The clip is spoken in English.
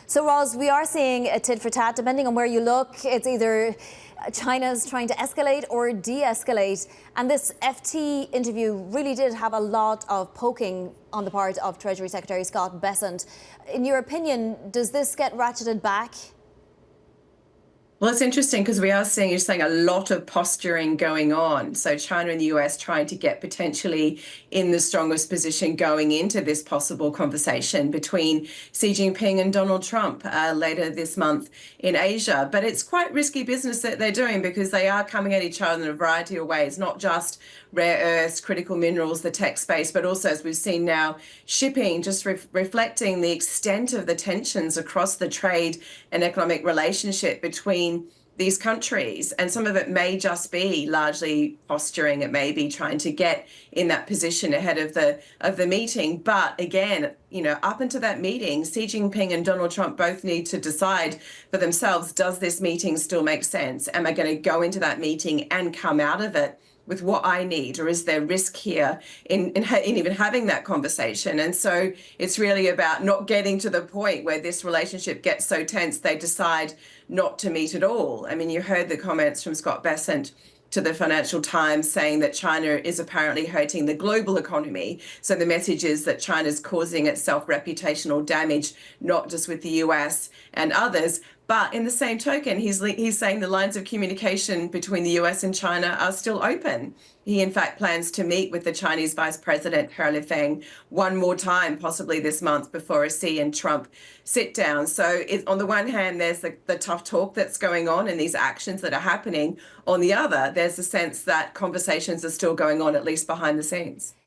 So, Roz, we are seeing a tit for tat. Depending on where you look, it's either China's trying to escalate or de-escalate. And this FT interview really did have a lot of poking on the part of Treasury Secretary Scott Bessent. In your opinion, does this get ratcheted back? Well, it's interesting because we are seeing, you're saying, a lot of posturing going on. So China and the US trying to get potentially in the strongest position going into this possible conversation between Xi Jinping and Donald Trump later this month in Asia. But it's quite risky business that they're doing because they are coming at each other in a variety of ways, not just rare earths, critical minerals, the tech space, but also, as we've seen now, shipping, just reflecting the extent of the tensions across the trade and economic relationship between these countries. And some of it may just be largely posturing. It may be trying to get in that position ahead of the meeting. But again, up until that meeting, Xi Jinping and Donald Trump both need to decide for themselves, does this meeting still make sense? Am I going to go into that meeting and come out of it with what I need, or is there risk here in even having that conversation? And so it's really about not getting to the point where this relationship gets so tense they decide not to meet at all. I mean, you heard the comments from Scott Bessent to the Financial Times saying that China is apparently hurting the global economy. So the message is that China is causing itself reputational damage, not just with the US and others. But in the same token, he's saying the lines of communication between the US and China are still open. He, in fact, plans to meet with the Chinese Vice President, He Lifeng, one more time, possibly this month, before a Xi and Trump sit down. So on the one hand, there's the tough talk that's going on and these actions that are happening. On the other, there's a sense that conversations are still going on, at least behind the scenes.